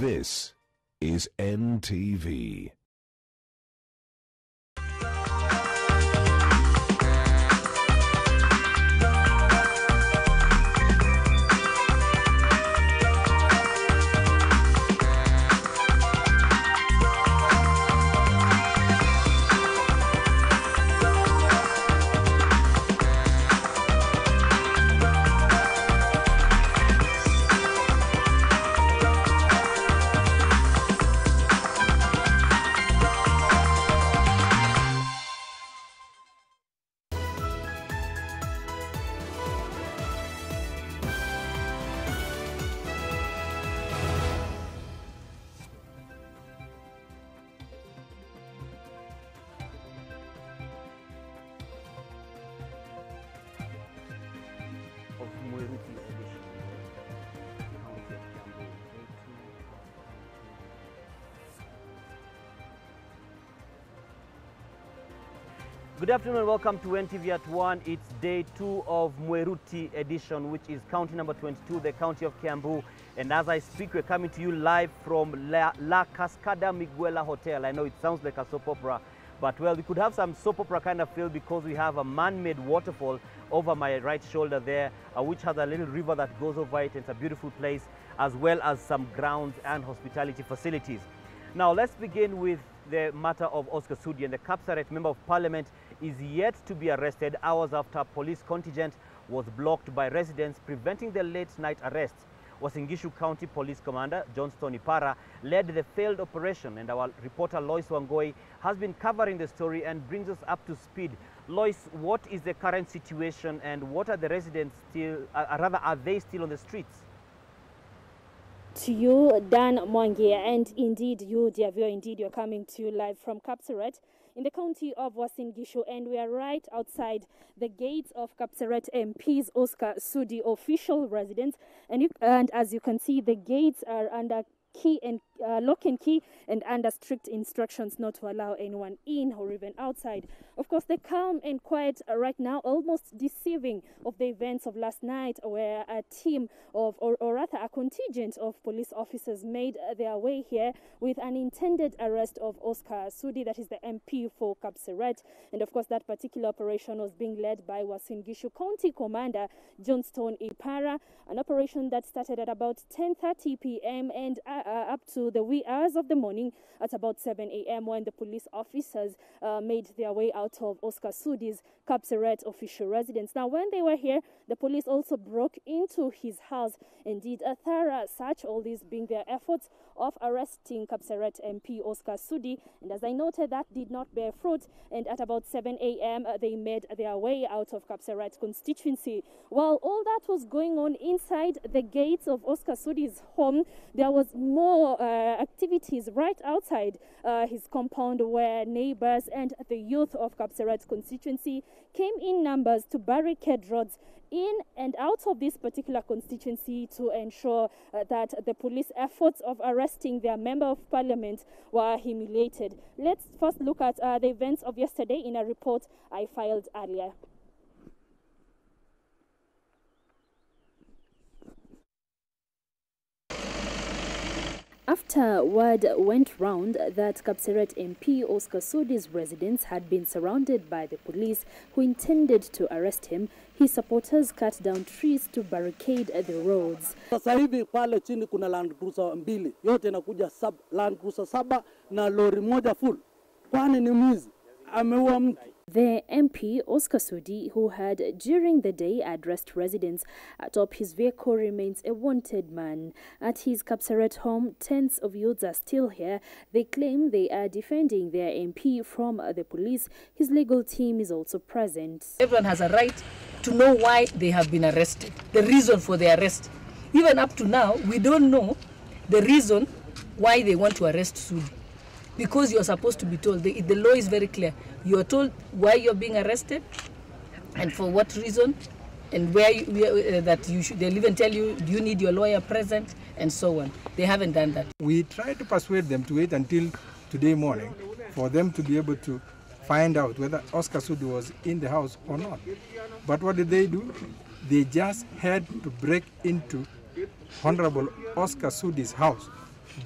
This is NTV. Good afternoon and welcome to NTV at 1. It's day 2 of Mweruti edition, which is county number 22, the county of Kiambu. And as I speak, we're coming to you live from La Cascada Miguela Hotel. I know it sounds like a soap opera, but well, we could have some soap opera kind of feel because we have a man-made waterfall over my right shoulder there, which has a little river that goes over it. It's a beautiful place, as well as some grounds and hospitality facilities. Now, let's begin with the matter of Oscar Sudi. And the Kapsaret Member of Parliament is yet to be arrested hours after a police contingent was blocked by residents, preventing the late-night arrest. Uasin Gishu County Police Commander Johnston Ipara led the failed operation, and our reporter Lois Wangoi has been covering the story and brings us up to speed. Lois, what is the current situation and what are the residents still, are they still on the streets? To you, Dan Mwangi, and indeed you, dear viewer, indeed you're coming to you live from Kapsaret in the county of Uasin Gishu, and we are right outside the gates of Kapsaret MP's Oscar Sudi official residence, and as you can see, the gates are under key and lock and key and under strict instructions not to allow anyone in or even outside. Of course, the calm and quiet right now, almost deceiving of the events of last night, where a team of, or rather a contingent of police officers made their way here with an intended arrest of Oscar Sudi, that is the MP for Kapsaret. And of course, that particular operation was being led by Uasin Gishu County Commander Johnston Ipara, an operation that started at about 10:30 p.m. and up to the wee hours of the morning at about 7 a.m. when the police officers made their way out of Oscar Sudi's Kapsaret official residence. Now, when they were here, the police also broke into his house and did a thorough search, all these being their efforts of arresting Kapsaret MP Oscar Sudi. And as I noted, that did not bear fruit. And at about 7 a.m., they made their way out of Kapsaret constituency. While all that was going on inside the gates of Oscar Sudi's home, there was more activities right outside his compound, where neighbors and the youth of Kapsaret constituency came in numbers to barricade roads in and out of this particular constituency to ensure that the police efforts of arresting their member of parliament were humiliated. Let's first look at the events of yesterday in a report I filed earlier. After word went round that Kapsaret MP Oscar Sudi's residence had been surrounded by the police who intended to arrest him, his supporters cut down trees to barricade the roads. Sasa hivi pale chini kuna Land Cruiser mbili, yote inakuja Land Cruiser 7 na lori moja full. Kwani ni mwizi? Ameua mtu. The MP, Oscar Sudi, who had during the day addressed residents atop his vehicle, remains a wanted man. At his Kapsaret home, tens of youths are still here. They claim they are defending their MP from the police. His legal team is also present. Everyone has a right to know why they have been arrested, the reason for the arrest. Even up to now, we don't know the reason why they want to arrest Sudi. Because you're supposed to be told. The law is very clear. You're told why you're being arrested and for what reason, and they'll even tell you, do you need your lawyer present, and so on. They haven't done that. We tried to persuade them to wait until today morning for them to be able to find out whether Oscar Sudi was in the house or not. But what did they do? They just had to break into Honorable Oscar Sudi's house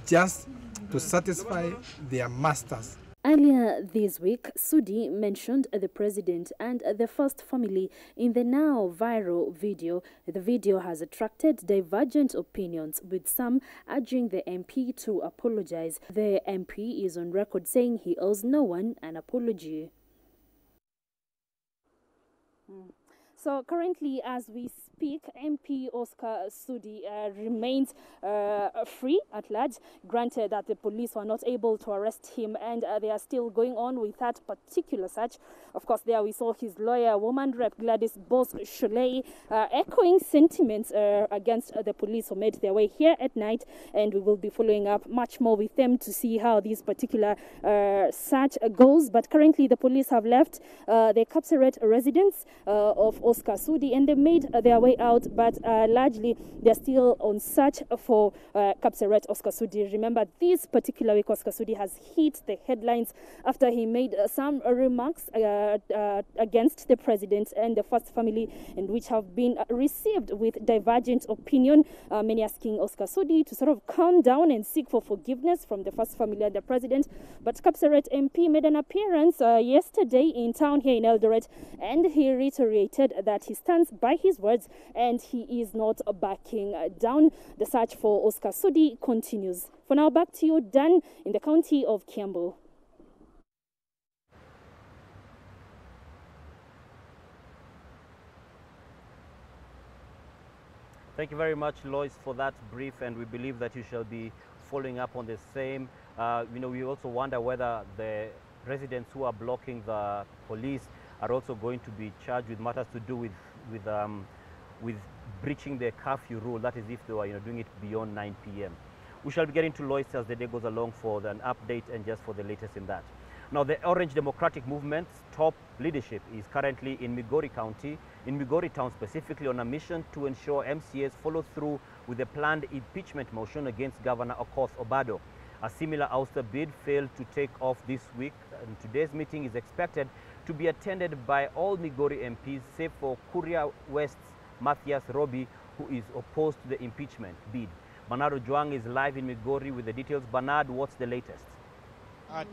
just to satisfy their masters. Earlier this week, Sudi mentioned the president and the first family in the now viral video. The video has attracted divergent opinions, with some urging the MP to apologize. The MP is on record saying he owes no one an apology. So currently, as we speak, MP Oscar Sudi remains free at large, granted that the police were not able to arrest him, and they are still going on with that particular search. Of course, there we saw his lawyer, woman rep Gladys Bos-Sholei, echoing sentiments against the police who made their way here at night, and we will be following up much more with them to see how this particular search goes. But currently, the police have left the Kapseret residence of Oscar Sudi, and they made their way out, but largely they're still on search for Kapseret Oscar Sudi. Remember, this particular week, Oscar Sudi has hit the headlines after he made some remarks against the president and the first family, and which have been received with divergent opinion. Many asking Oscar Sudi to sort of calm down and seek for forgiveness from the first family and the president. But Kapseret MP made an appearance yesterday in town here in Eldoret, and he reiterated that he stands by his words and he is not backing down. The search for Oscar Sudi continues. For now, back to you, Dan, in the county of Kiambu. Thank you very much, Lois, for that brief, and we believe that you shall be following up on the same. We also wonder whether the residents who are blocking the police are also going to be charged with matters to do with breaching the curfew rule. That is, if they were doing it beyond 9 p.m. We shall be getting to Lois as the day goes along for an update and just for the latest in that. Now, the Orange Democratic Movement's top leadership is currently in Migori County, in Migori Town specifically, on a mission to ensure MCAs follow through with the planned impeachment motion against Governor Okoth Obado. A similar ouster bid failed to take off this week, and today's meeting is expected to be attended by all Migori MPs, save for Kuria West's Matthias Robi, who is opposed to the impeachment bid. Bernardo Juang is live in Migori with the details. Bernard, what's the latest? At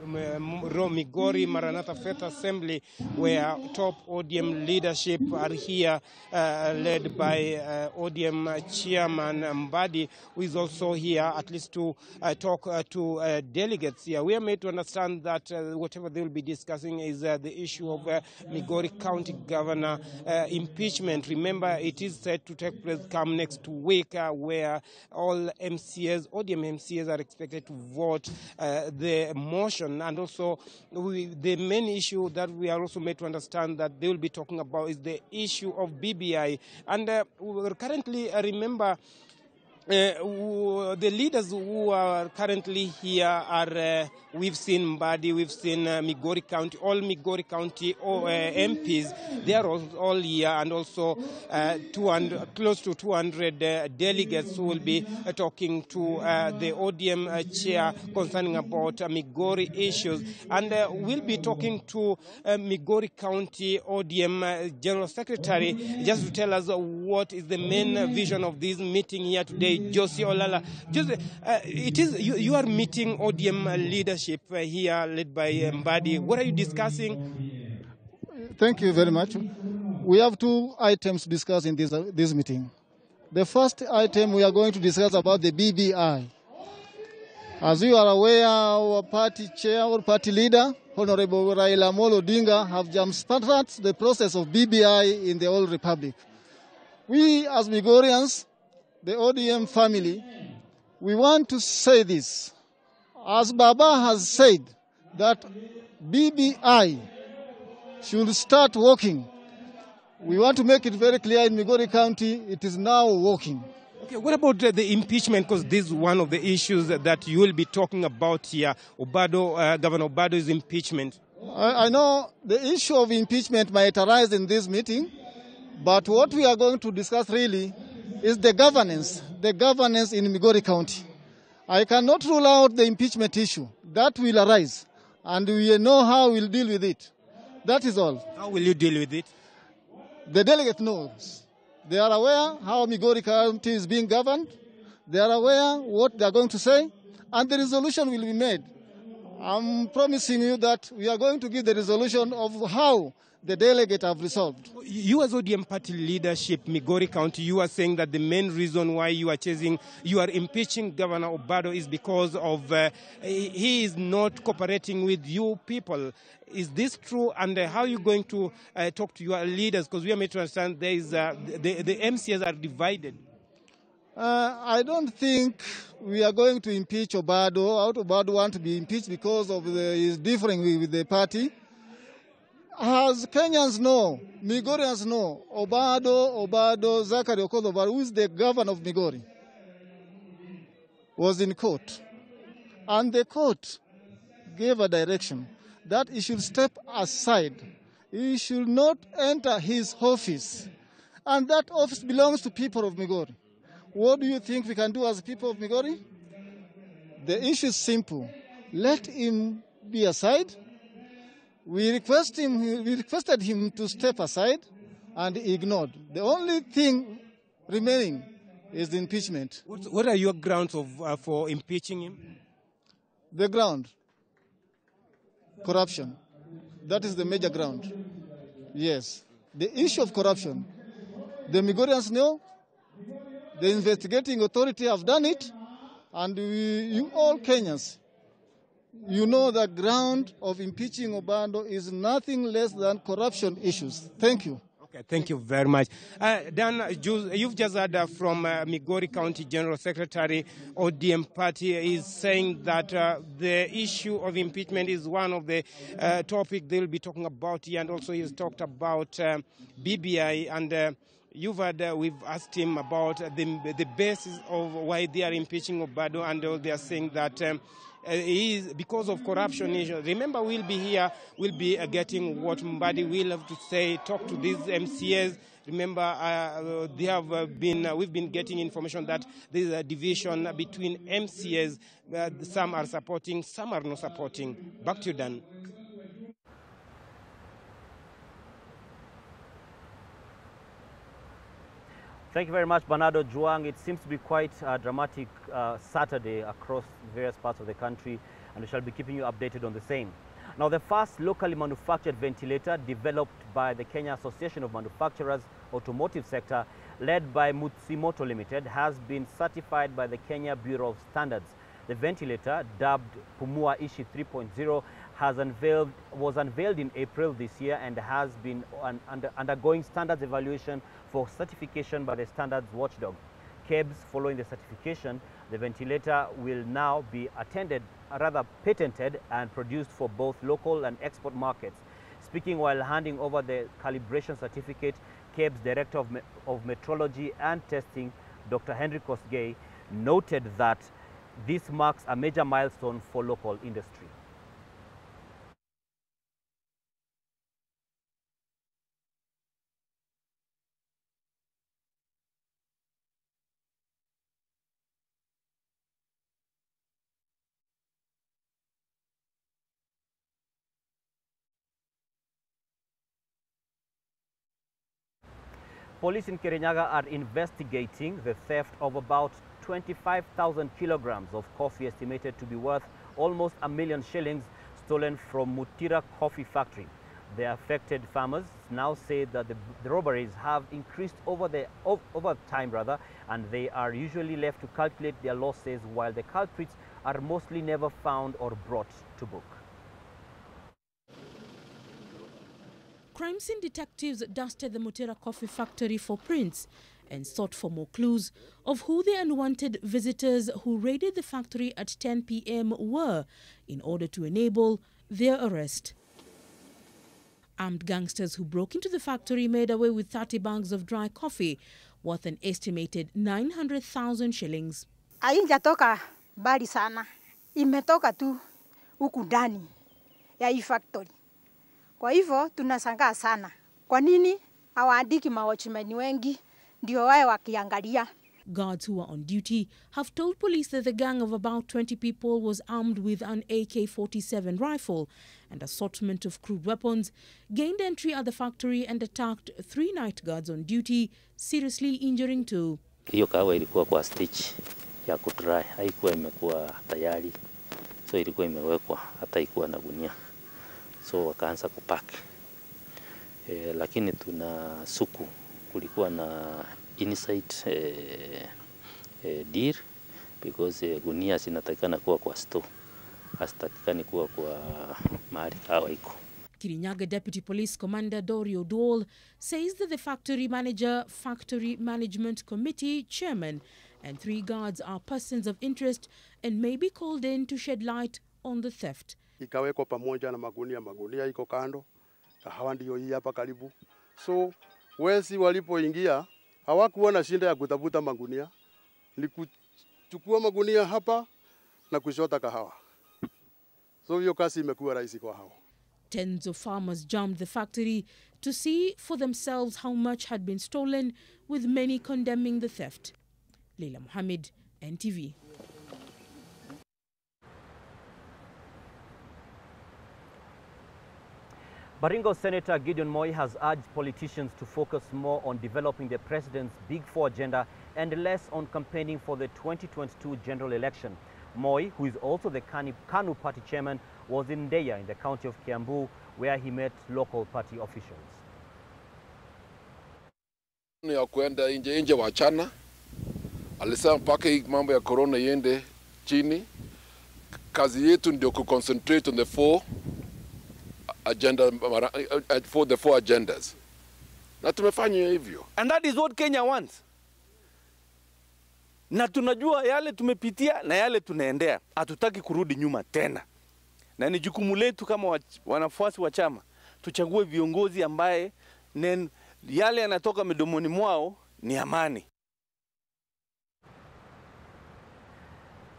Migori Maranatha Faith Assembly, where top ODM leadership are here, led by ODM Chairman Mbadi, who is also here at least to talk to delegates here. We are made to understand that whatever they will be discussing is the issue of Migori County Governor impeachment. Remember, it is set to take place come next week, where all MCAs, ODM MCAs, are expected to vote the motion, and also the main issue that we are also made to understand that they will be talking about is the issue of BBI. And currently, remember, the leaders who are currently here are, we've seen Mbadi, we've seen Migori County, all Migori County MPs, they are all here, and also close to 200 delegates who will be talking to the ODM chair concerning about Migori issues. And we'll be talking to Migori County ODM General Secretary just to tell us what is the main vision of this meeting here today. Josie Olala. Josie, you are meeting ODM leadership here, led by Mbadi. What are you discussing? Thank you very much. We have two items to discuss in this meeting. The first item we are going to discuss about the BBI. As you are aware, our party chair or party leader, Honorable Raila Amolo Odinga, have jump-started the process of BBI in the whole republic. We, as Migorians, the ODM family, we want to say this. As Baba has said that BBI should start working, we want to make it very clear in Migori County, it is now working. Okay, what about the impeachment? Because this is one of the issues that you will be talking about here. Governor Obado's impeachment. I know the issue of impeachment might arise in this meeting, but what we are going to discuss really is the governance in Migori County. I cannot rule out the impeachment issue. That will arise, and we know how we'll deal with it. That is all. How will you deal with it? The delegate knows. They are aware how Migori County is being governed. They are aware what they are going to say, and the resolution will be made. I'm promising you that we are going to give the resolution of how the delegate have resolved. You as ODM party leadership, Migori County, you are saying that the main reason why you are impeaching Governor Obado is because of he is not cooperating with you people. Is this true? And how are you going to talk to your leaders? Because we are made to understand there is the MCAs are divided. I don't think we are going to impeach Obado. Obado want to be impeached because of his differing with the party. As Kenyans know, Migorians know, Obado, Zachary Okoth Obado, who is the governor of Migori, was in court. And the court gave a direction that he should step aside. He should not enter his office. And that office belongs to people of Migori. What do you think we can do as people of Migori? The issue is simple. Let him be aside. We requested him to step aside, and he ignored. The only thing remaining is the impeachment. What are your grounds for impeaching him? The ground, corruption. That is the major ground. Yes. The issue of corruption. The Migorians know, the investigating authority have done it, and you all Kenyans, you know the ground of impeaching Obado is nothing less than corruption issues. Thank you. Okay, thank you very much. Dan, you've just heard from Migori County General Secretary, ODM Party, is saying that the issue of impeachment is one of the topics they'll be talking about here, and also he's talked about BBI, and you've heard, we've asked him about the basis of why they are impeaching Obado, and they are saying that because of corruption issues. Remember, we'll be here, we'll be getting what Mbadi will have to say, talk to these MCAs. Remember, we've been getting information that there is a division between MCAs. Some are supporting, some are not supporting. Back to you, Dan. Thank you very much, Bernardo Juang. It seems to be quite a dramatic Saturday across various parts of the country, and we shall be keeping you updated on the same. Now, the first locally manufactured ventilator developed by the Kenya Association of Manufacturers Automotive Sector, led by Mutsimoto Limited, has been certified by the Kenya Bureau of Standards. The ventilator, dubbed Pumua Ishi 3.0, was unveiled in April this year and has been undergoing standards evaluation for certification by the standards watchdog. KEBS, following the certification, the ventilator will now be patented and produced for both local and export markets. Speaking while handing over the calibration certificate, KEBS Director of Metrology and Testing, Dr. Henry Kosgei, noted that this marks a major milestone for local industry. Police in Kirinyaga are investigating the theft of about 25,000 kilograms of coffee estimated to be worth almost $1 million shillings stolen from Mutira Coffee Factory. The affected farmers now say that the robberies have increased over time, and they are usually left to calculate their losses, while the culprits are mostly never found or brought to book. Crime scene detectives dusted the Mutira Coffee Factory for prints and sought for more clues of who the unwanted visitors who raided the factory at 10 p.m. were in order to enable their arrest. Armed gangsters who broke into the factory made away with 30 bags of dry coffee worth an estimated 900,000 shillings. Haijatoka mbali sana. Imetoka tu huku ndani ya hii factory. Kwa hivyo tunashangaa sana. Kwa nini hawaandiki mawatchman wengi ndio wae wakiangalia? Guards who were on duty have told police that the gang of about 20 people was armed with an AK-47 rifle and assortment of crude weapons, gained entry at the factory and attacked 3 night guards on duty, seriously injuring 2. Hiyo kawa ilikuwa kwa stitch ya kudry, haikuwa imekuwa tayari, so ilikuwa imewekwa hata ikuwa na gunia, so wakaanza kupack. Lakini tuna suku, kulikuwa na inside deer because gunia zinatakikana kuwa kwa store, hazitakikani kuwa kwa mahali hawaiko. Kirinyaga Deputy Police Commander Dorio Dole says that the factory manager, factory management committee chairman and 3 guards are persons of interest and may be called in to shed light on the theft. Ikawekwa pamoja na magunia iko kando, kahawa ndio hii hapa karibu. So wezi walipoingia hawakuona shida ya kutafuta magunia, ni kuchukua magunia hapa na kushota kahawa. So hiyo kazi imekuwa rahisi kwa hao. Tens of farmers jumped the factory to see for themselves how much had been stolen, with many condemning the theft. Leila Mohammed, NTV. Baringo Senator Gideon Moi has urged politicians to focus more on developing the president's Big Four agenda and less on campaigning for the 2022 general election. Moi, who is also the KANU party chairman, was in Ndeya in the county of Kiambu, where he met local party officials. Ya kuenda nje wachana, alisema mpaka hii mambo ya corona iende chini. Kazi yetu ndio kuconcentrate on the four agendas. Na tumefanya hivyo. And that is what Kenya wants. Na tunajua yale tumepitia na yale tunaendea. Hatutaki kurudi nyuma tena. Na ni jukumu letu kama wanafuasi wa chama tuchague viongozi ambaye yale yanatoka midomoni mwao ni amani.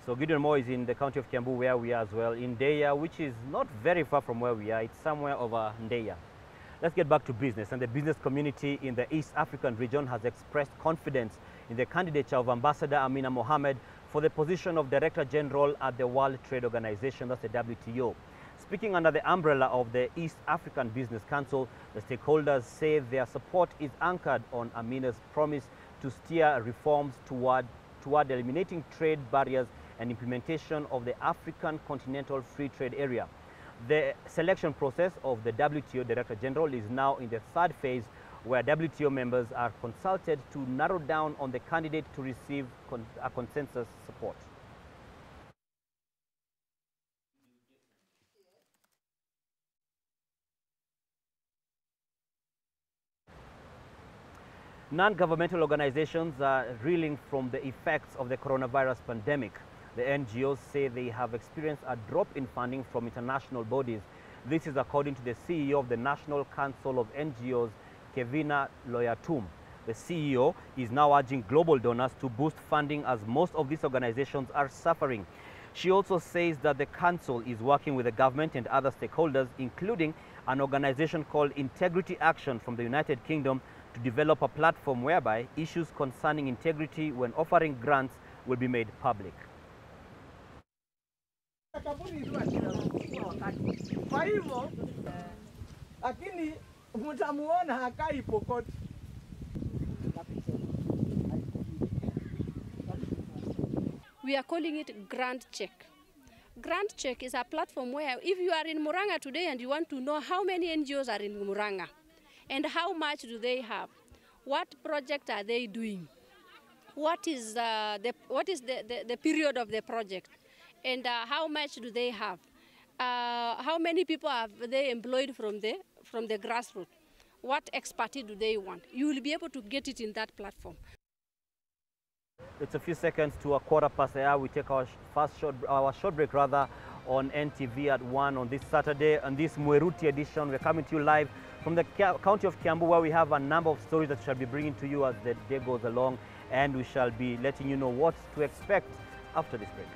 So Gideon Moi is in the county of Kiambu, where we are as well, in Ndeya, which is not very far from where we are. It's somewhere over Ndeya. Let's get back to business. And the business community in the East African region has expressed confidence in the candidature of Ambassador Amina Mohamed for the position of Director General at the World Trade Organization, that's the WTO. Speaking under the umbrella of the East African Business Council, the stakeholders say their support is anchored on Amina's promise to steer reforms toward eliminating trade barriers and implementation of the African Continental Free Trade Area. The selection process of the WTO Director General is now in the 3rd phase, where WTO members are consulted to narrow down on the candidate to receive a consensus support. Non-governmental organizations are reeling from the effects of the coronavirus pandemic. The NGOs say they have experienced a drop in funding from international bodies. This is according to the CEO of the National Council of NGOs, Kevina Loyatum. The CEO is now urging global donors to boost funding, as most of these organizations are suffering. She also says that the council is working with the government and other stakeholders, including an organization called Integrity Action from the United Kingdom, to develop a platform whereby issues concerning integrity when offering grants will be made public. Kwa hivyo, lakini mtamuona hakai popote. We are calling it Grant Check. Grant Check is a platform where if you are in Murang'a today and you want to know how many NGOs are in Murang'a and how much do they have, what project are they doing, what is the period of the project, and how much do they have, how many people have they employed from the grassroots, what expertise do they want. You will be able to get it in that platform. It's a few seconds to 1:15. We take our short break on NTV at 1 on this Saturday. On this Mweruti edition, we're coming to you live from the county of Kiambu, where we have a number of stories that we shall be bringing to you as the day goes along, and we shall be letting you know what to expect after this break.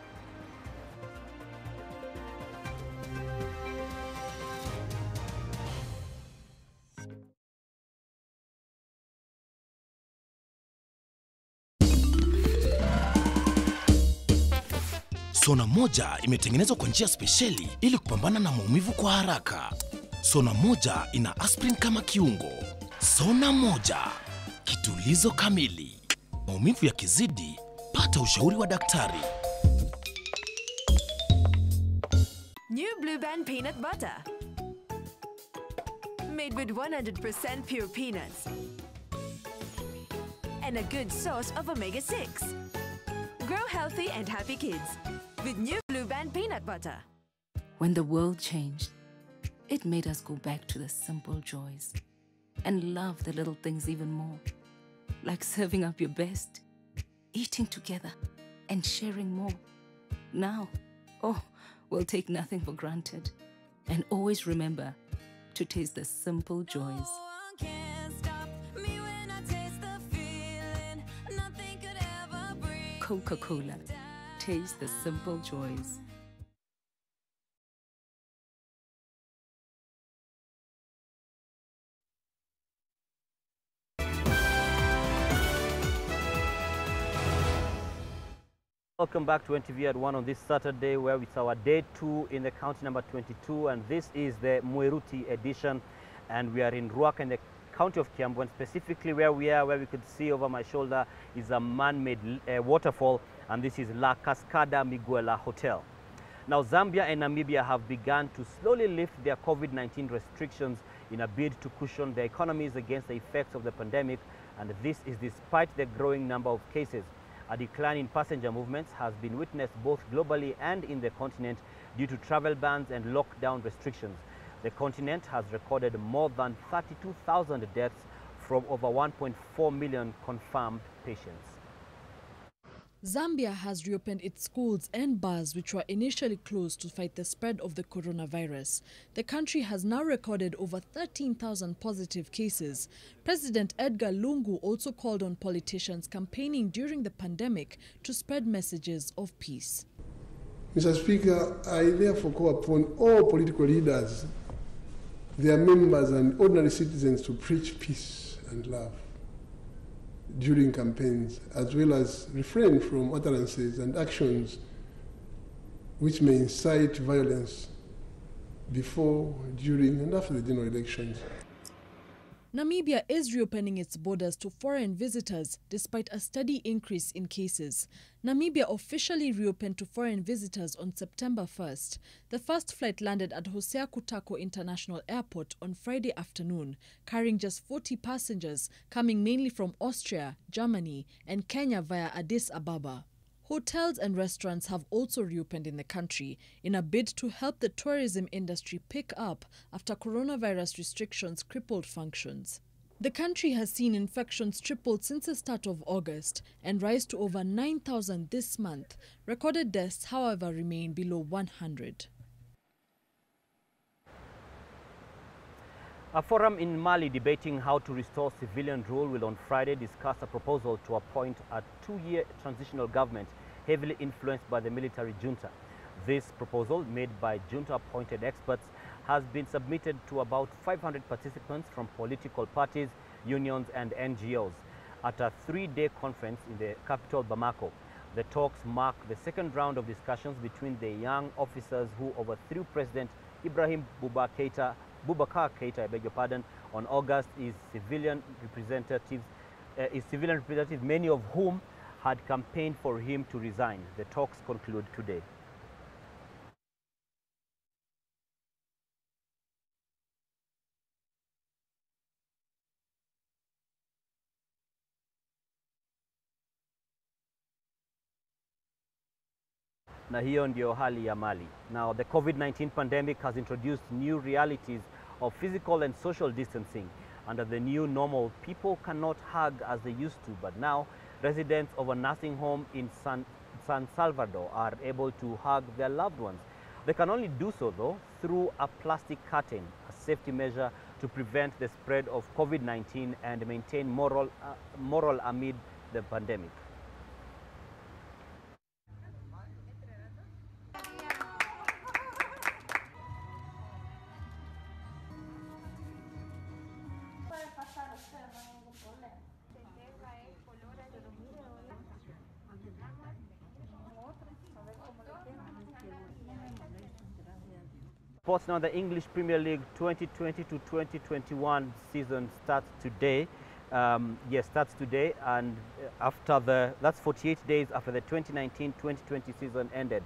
Sona moja imetengenezwa kwa njia spesheli ili kupambana na maumivu kwa haraka. Sona moja ina aspirin kama kiungo. Sona moja, kitulizo kamili. Maumivu yakizidi, pata ushauri wa daktari. New Blue Band peanut butter. Made with 100% pure peanuts and a good source of omega-6. Grow healthy and happy kids with New Blue Band peanut butter. When the world changed, it made us go back to the simple joys and love the little things even more, like serving up your best, eating together, and sharing more. Now, we'll take nothing for granted and always remember to taste the simple joys. Coca-Cola. Taste the simple joys. Welcome back to NTV at 1 on this Saturday, where it's our day 2 in the county number 22, and this is the Mweruti edition, and we are in Ruaka in the county of Kiambu, and specifically where we are, where we could see over my shoulder is a man-made waterfall, and this is La Cascada Miguela Hotel. Now, Zambia and Namibia have begun to slowly lift their COVID-19 restrictions in a bid to cushion their economies against the effects of the pandemic, and this is despite the growing number of cases. A decline in passenger movements has been witnessed both globally and in the continent due to travel bans and lockdown restrictions. The continent has recorded more than 32,000 deaths from over 1.4 million confirmed patients. Zambia has reopened its schools and bars which were initially closed to fight the spread of the coronavirus. The country has now recorded over 13,000 positive cases. President Edgar Lungu also called on politicians campaigning during the pandemic to spread messages of peace. Mr. Speaker, I therefore call upon all political leaders, their members and ordinary citizens to preach peace and love during campaigns, as well as refrain from utterances and actions which may incite violence before, during and after the general elections. Namibia is reopening its borders to foreign visitors despite a steady increase in cases. Namibia officially reopened to foreign visitors on September 1st. The first flight landed at Hosea Kutako International Airport on Friday afternoon, carrying just 40 passengers coming mainly from Austria, Germany, and Kenya via Addis Ababa. Hotels and restaurants have also reopened in the country in a bid to help the tourism industry pick up after coronavirus restrictions crippled functions. The country has seen infections tripled since the start of August and rise to over 9,000 this month. Recorded deaths, however, remain below 100. A forum in Mali debating how to restore civilian rule will on Friday discuss a proposal to appoint a 2-year transitional government heavily influenced by the military junta. This proposal, made by junta-appointed experts, has been submitted to about 500 participants from political parties, unions and NGOs at a 3-day conference in the capital Bamako. The talks mark the second round of discussions between the young officers who overthrew President Ibrahim Boubacar Keita, I beg your pardon, on August is civilian representatives, many of whom had campaigned for him to resign. The talks conclude today. Na hiyo ndio hali ya Mali. Now, the COVID-19 pandemic has introduced new realities of physical and social distancing. Under the new normal, people cannot hug as they used to, but now residents of a nursing home in San Salvador are able to hug their loved ones. They can only do so, though, through a plastic curtain, a safety measure to prevent the spread of COVID-19 and maintain moral amid the pandemic. Sports now, the English Premier League 2020 to 2021 season starts today, Yes, that's today, and that's 48 days after the 2019-2020 season ended.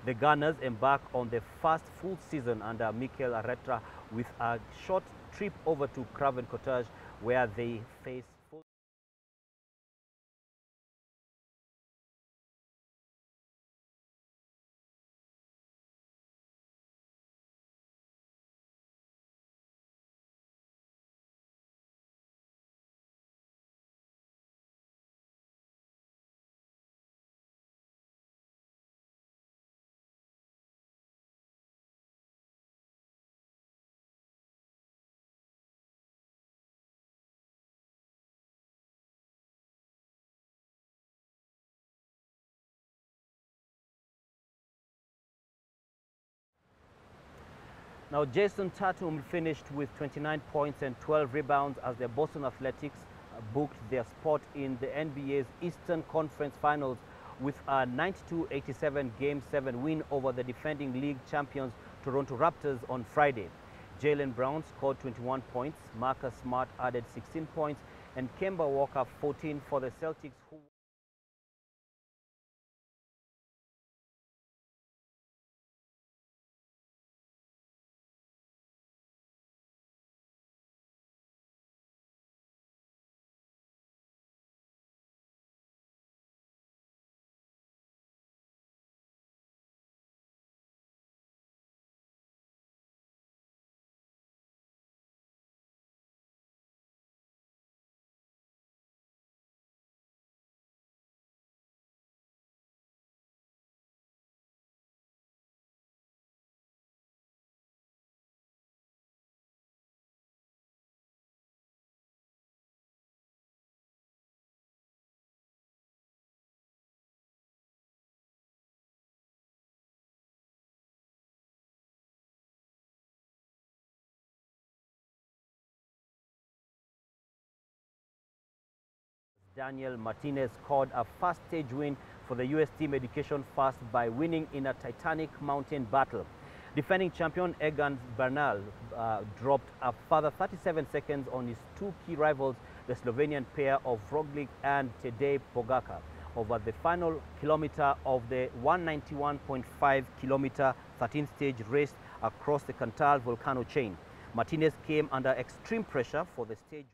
The Gunners embark on the first full season under Mikel Arteta with a short trip over to Craven Cottage, where they face Now, Jason Tatum finished with 29 points and 12 rebounds as the Boston Athletics booked their spot in the NBA's Eastern Conference Finals with a 92-87 Game 7 win over the defending league champions Toronto Raptors on Friday. Jaylen Brown scored 21 points, Marcus Smart added 16 points, and Kemba Walker 14 for the Celtics, who Daniel Martinez scored a first stage win for the US Team Education First by winning in a titanic mountain battle. Defending champion Egan Bernal dropped a further 37 seconds on his two key rivals, the Slovenian pair of Roglic and Tadej Pogačar, over the final kilometer of the 191.5 kilometer 13-stage race across the Cantal volcano chain. Martinez came under extreme pressure for the stage.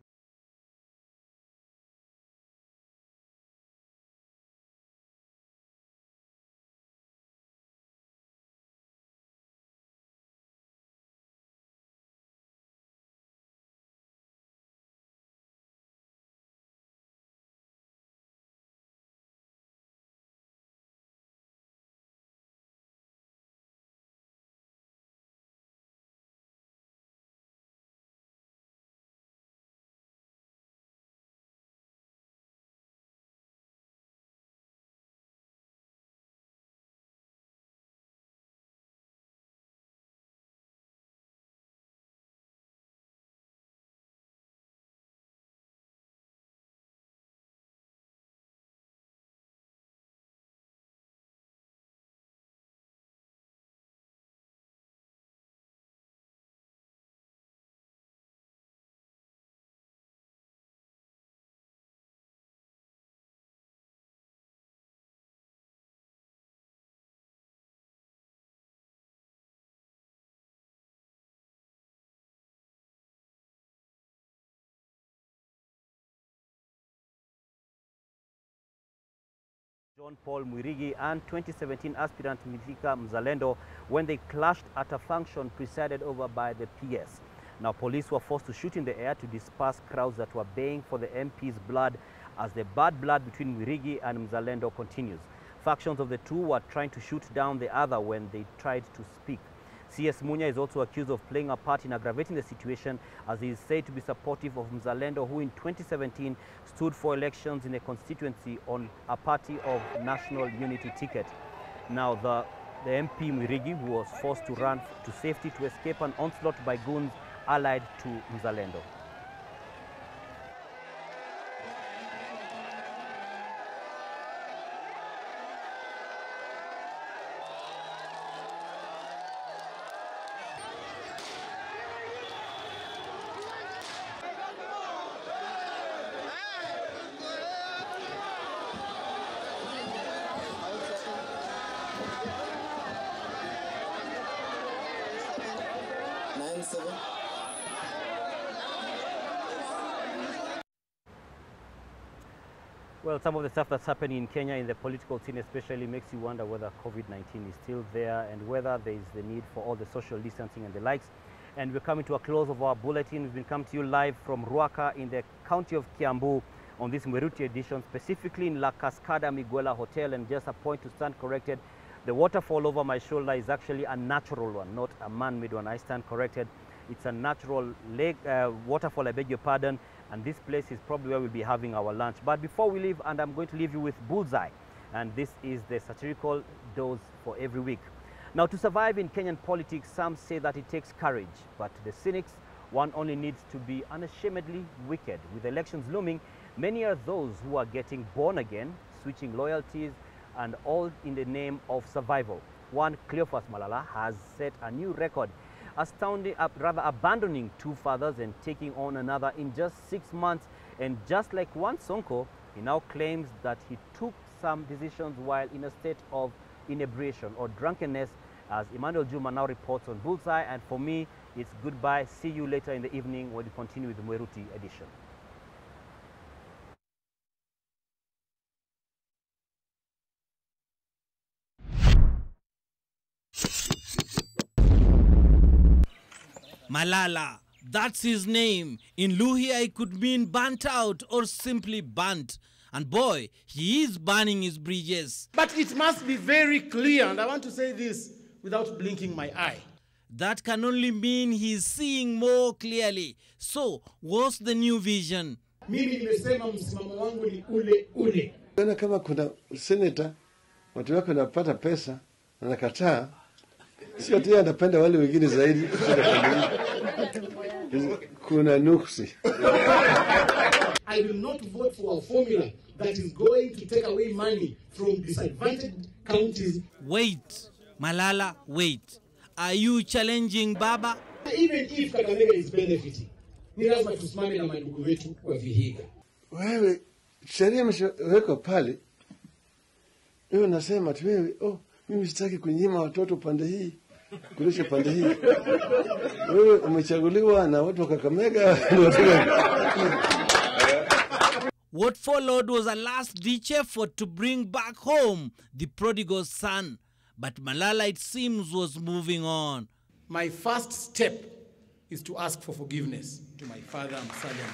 John Paul Mwirigi and 2017 aspirant Mithika Mzalendo when they clashed at a function presided over by the PS. Now, police were forced to shoot in the air to disperse crowds that were baying for the MP's blood as the bad blood between Mwirigi and Mzalendo continues. Factions of the two were trying to shoot down the other when they tried to speak. CS Munya is also accused of playing a part in aggravating the situation, as he is said to be supportive of Mzalendo, who in 2017 stood for elections in a constituency on a party of national unity ticket. Now, the MP Mwirigi, who was forced to run to safety to escape an onslaught by goons allied to Mzalendo. Well, some of the stuff that's happening in Kenya in the political scene especially makes you wonder whether COVID-19 is still there and whether there is the need for all the social distancing and the likes. And we're coming to a close of our bulletin. We've been coming to you live from Ruaka in the county of Kiambu on this Mweruti edition, specifically in La Cascada Miguela Hotel. And just a point to stand corrected, the waterfall over my shoulder is actually a natural one, not a man-made one. I stand corrected. It's a natural lake, waterfall, I beg your pardon. And this place is probably where we'll be having our lunch. But before we leave, and I'm going to leave you with Bullseye. And this is the satirical dose for every week. Now, to survive in Kenyan politics, some say that it takes courage. But to the cynics, one only needs to be unashamedly wicked. With elections looming, many are those who are getting born again, switching loyalties, and all in the name of survival. One, Cleophas Malala, has set a new record, abandoning 2 fathers and taking on another in just 6 months. And just like one Sonko, he now claims that he took some decisions while in a state of inebriation or drunkenness, as Emmanuel Juma now reports on Bullseye. And for me, it's goodbye. See you later in the evening when we continue with the Mweruti edition. Malala, that's his name. In Luhia, it could mean burnt out or simply burnt. And boy, he is burning his bridges. But it must be very clear, and I want to say this without blinking my eye. That can only mean he's seeing more clearly. So, what's the new vision? Mimi nimesema msimamo wangu ni ule ule. Kama kuna senator, watu wake wanapata pesa, na nakataa, sio ati anapenda wale wengine zaidi. Kuna nuksi. I will not vote for a formula that is going to take away money from disadvantaged counties. Wait, Malala, wait. Are you challenging Baba? Even if Kakamega is benefiting, ni lazima tusimame na mandugu wetu wa Vihiga. Wewe, sheria imewekwa pale. Wewe unasema tu wewe, mimi sitaki kunyima watoto pande hii, kulisha pande hii. Wewe umechaguliwa na watu wa Kakamega. What followed was a last-ditch effort to bring back home the prodigal son. But Malala, it seems, was moving on. My first step is to ask for forgiveness to my father, Musalia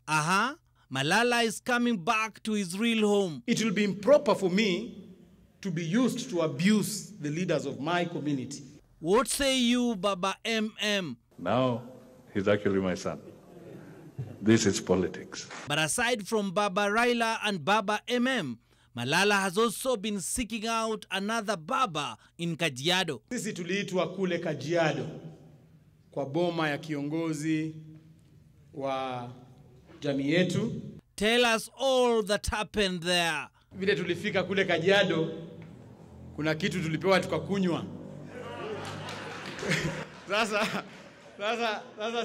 Mudavadi. Malala is coming back to his real home. It will be improper for me to be used to abuse the leaders of my community. What say you, Baba MM? Now, he's actually my son. This is politics. But aside from Baba Raila and Baba MM, Malala has also been seeking out another Baba in Kajiado. Sisi tuliitwa kule Kajiado kwa boma ya kiongozi wa jamii yetu. Tell us all that happened there. Vile tulifika kule Kajiado, kuna kitu tulipewa tukakunywa. Sasa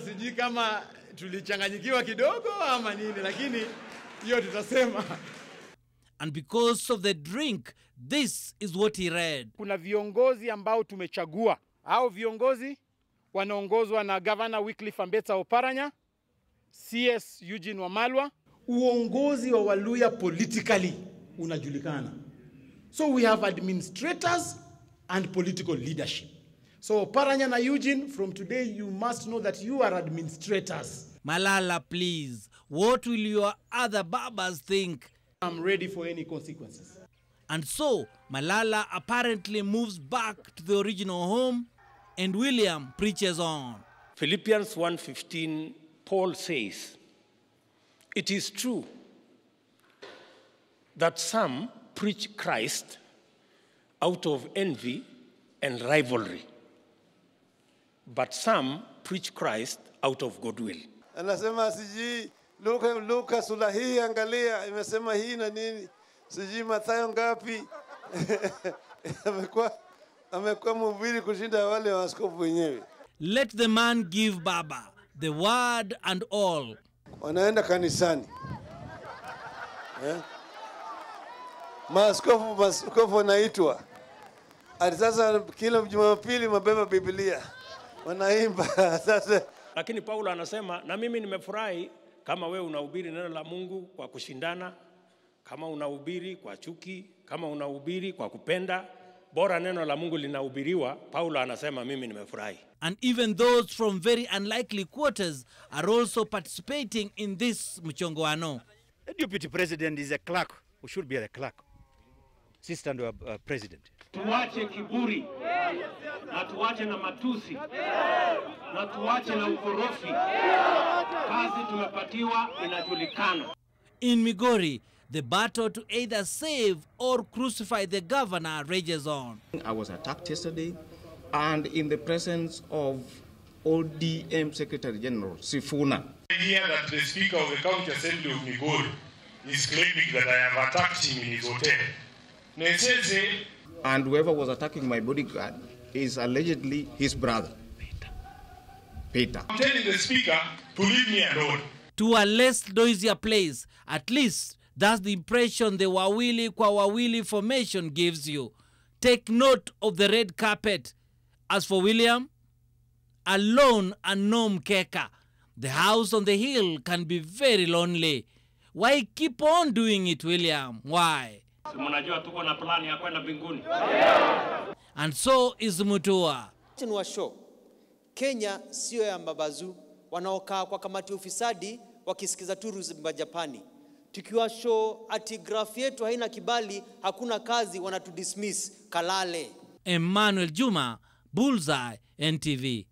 sijui kama tulichanganyikiwa kidogo ama nini, lakini hiyo tutasema. And because of the drink, this is what he read. Kuna viongozi ambao tumechagua. Hao viongozi wanaongozwa na Governor Wycliffe Ambetsa Oparanya, CS Eugene Wamalwa. Uongozi wa Waluya politically unajulikana. So we have administrators and political leadership. So Oparanya na Eugene, from today you must know that you are administrators. Malala, please, what will your other Babas think? I'm ready for any consequences. And so, Malala apparently moves back to the original home, and William preaches on. Philippians 1:15, Paul says, "It is true that some preach Christ out of envy and rivalry, but some preach Christ out of goodwill." Anasema siji Luka sura hii angalia imesema hii na nini, siji Mathayo ngapi. amekuwa mhubiri kushinda wale waaskofu wenyewe. Let the man give Baba the word and all. Wanaenda kanisani. Maaskofu wanaitwa. Ati sasa kila Jumapili mabeba Biblia. Wanaimba sasa. Lakini Paulo anasema, na mimi nimefurahi kama wewe unahubiri neno la Mungu kwa kushindana Kama unahubiri kwa chuki, kama unahubiri kwa kupenda, bora neno la Mungu linahubiriwa, Paulo anasema mimi nimefurahi. And even those from very unlikely quarters are also participating in this mchongoano. The deputy president is a clerk who should be a clerk, assistant to a president. Tuache kiburi, na tuache na matusi, na tuache na ukorofi. Kazi tumepatiwa inajulikana. In Migori, the battle to either save or crucify the governor rages on. I was attacked yesterday, and in the presence of ODM Secretary General Sifuna. I hear that the Speaker of the County Assembly of Migori is claiming that I have attacked him in his hotel. And whoever was attacking my bodyguard is allegedly his brother, Peter. I'm telling the Speaker to leave me alone. To a less noisier place, at least that's the impression the Wawili kwa Wawili formation gives you. Take note of the red carpet. As for William, alone and no mkeka. The house on the hill can be very lonely. Why keep on doing it, William? Why? And so is Mutua. Kenya sio ya mabazu wanaokaa kwa kamati ufisadi wakisikiza turu za Japani. Tukiwa show ati graph yetu haina kibali, hakuna kazi, wanatudismiss kalale. Emmanuel Juma, Bullseye, NTV.